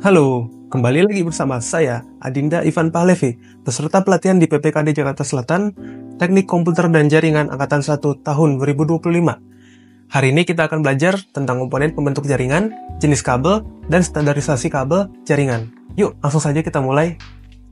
Halo, kembali lagi bersama saya, Adinda Ivan Pahlevi, peserta pelatihan di PPKD Jakarta Selatan, Teknik Komputer dan Jaringan Angkatan 1 tahun 2025. Hari ini kita akan belajar tentang komponen pembentuk jaringan, jenis kabel, dan standarisasi kabel jaringan. Yuk, langsung saja kita mulai.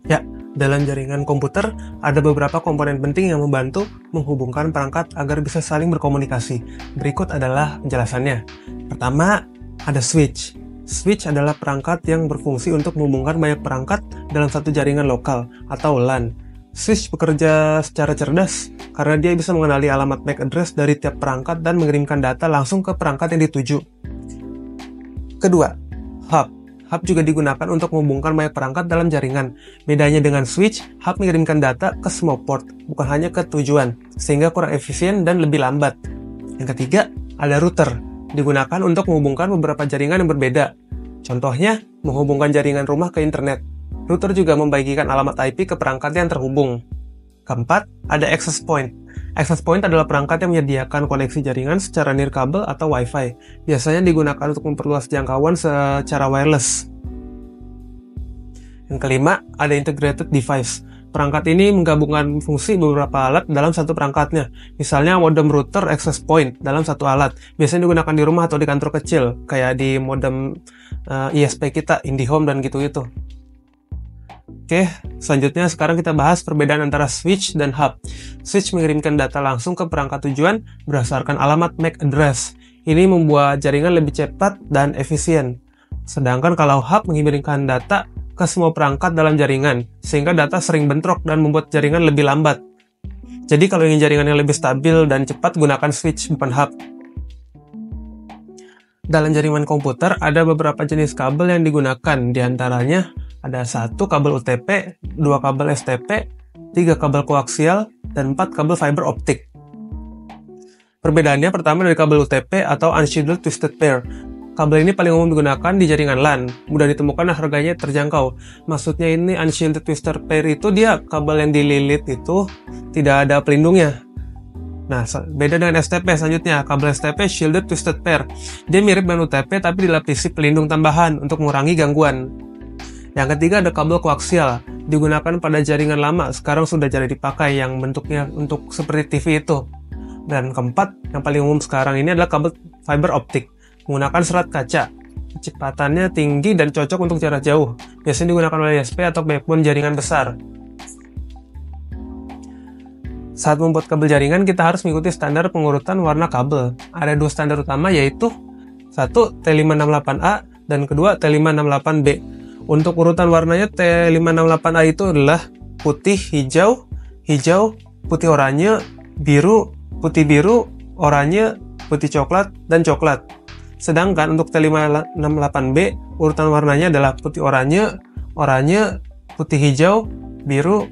Ya, dalam jaringan komputer, ada beberapa komponen penting yang membantu menghubungkan perangkat agar bisa saling berkomunikasi. Berikut adalah penjelasannya. Pertama, ada switch. Switch adalah perangkat yang berfungsi untuk menghubungkan banyak perangkat dalam satu jaringan lokal atau LAN. Switch bekerja secara cerdas karena dia bisa mengenali alamat MAC address dari tiap perangkat dan mengirimkan data langsung ke perangkat yang dituju. Kedua, hub. Hub juga digunakan untuk menghubungkan banyak perangkat dalam jaringan. Bedanya dengan switch, hub mengirimkan data ke semua port, bukan hanya ke tujuan, sehingga kurang efisien dan lebih lambat. Yang ketiga, ada router. Digunakan untuk menghubungkan beberapa jaringan yang berbeda. Contohnya, menghubungkan jaringan rumah ke internet. Router juga membagikan alamat IP ke perangkat yang terhubung. Keempat, ada access point. Access point adalah perangkat yang menyediakan koneksi jaringan secara nirkabel atau Wi-Fi. Biasanya digunakan untuk memperluas jangkauan secara wireless. Yang kelima, ada integrated device. Perangkat ini menggabungkan fungsi beberapa alat dalam satu perangkatnya. Misalnya modem router access point dalam satu alat. Biasanya digunakan di rumah atau di kantor kecil, kayak di modem ISP kita, IndiHome dan gitu-gitu. Oke, selanjutnya sekarang kita bahas perbedaan antara switch dan hub. Switch mengirimkan data langsung ke perangkat tujuan berdasarkan alamat MAC address. Ini membuat jaringan lebih cepat dan efisien. Sedangkan kalau hub mengirimkan data ke semua perangkat dalam jaringan, sehingga data sering bentrok dan membuat jaringan lebih lambat. Jadi kalau ingin jaringan yang lebih stabil dan cepat, gunakan switch bukan hub. Dalam jaringan komputer, ada beberapa jenis kabel yang digunakan. Di antaranya, ada 1 kabel UTP, 2 kabel STP, 3 kabel koaksial, dan 4 kabel fiber optik. Perbedaannya pertama dari kabel UTP atau Unshielded Twisted Pair. Kabel ini paling umum digunakan di jaringan LAN, mudah ditemukan dan harganya terjangkau. Maksudnya ini Unshielded Twisted Pair itu dia kabel yang dililit itu tidak ada pelindungnya. Nah, beda dengan STP selanjutnya, kabel STP Shielded Twisted Pair. Dia mirip dengan UTP tapi dilapisi pelindung tambahan untuk mengurangi gangguan. Yang ketiga ada kabel koaksial, digunakan pada jaringan lama, sekarang sudah jarang dipakai yang bentuknya untuk seperti TV itu. Dan keempat, yang paling umum sekarang ini adalah kabel fiber optik. Menggunakan serat kaca. Kecepatannya tinggi dan cocok untuk jarak jauh. Biasanya digunakan oleh ISP atau backbone jaringan besar. Saat membuat kabel jaringan, kita harus mengikuti standar pengurutan warna kabel. Ada 2 standar utama yaitu 1 T568A dan kedua T568B. Untuk urutan warnanya T568A itu adalah putih, hijau, hijau, putih oranye, biru, putih biru, oranye, putih coklat, dan coklat. Sedangkan untuk T568B, urutan warnanya adalah putih oranye, oranye, putih hijau, biru,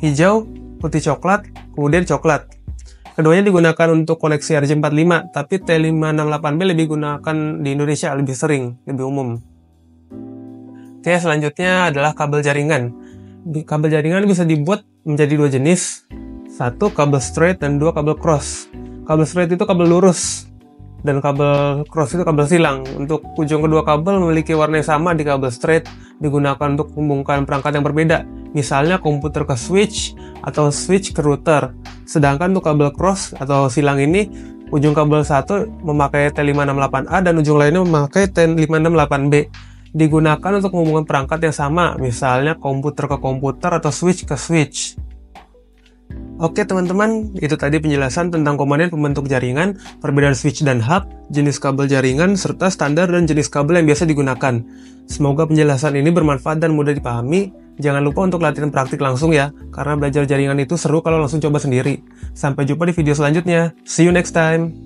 hijau, putih coklat, kemudian coklat. Keduanya digunakan untuk koneksi RJ45, tapi T568B lebih digunakan di Indonesia lebih sering, lebih umum. Oke, selanjutnya adalah kabel jaringan. Kabel jaringan bisa dibuat menjadi 2 jenis, 1 kabel straight dan 2 kabel cross. Kabel straight itu kabel lurus, dan kabel cross itu kabel silang. Untuk ujung kedua kabel memiliki warna yang sama di kabel straight, digunakan untuk menghubungkan perangkat yang berbeda, misalnya komputer ke switch atau switch ke router. Sedangkan untuk kabel cross atau silang ini, ujung kabel satu memakai T568A dan ujung lainnya memakai T568B. Digunakan untuk menghubungkan perangkat yang sama, misalnya komputer ke komputer atau switch ke switch. Oke teman-teman, itu tadi penjelasan tentang komponen pembentuk jaringan, perbedaan switch dan hub, jenis kabel jaringan, serta standar dan jenis kabel yang biasa digunakan. Semoga penjelasan ini bermanfaat dan mudah dipahami. Jangan lupa untuk latihan praktik langsung ya, karena belajar jaringan itu seru kalau langsung coba sendiri. Sampai jumpa di video selanjutnya. See you next time!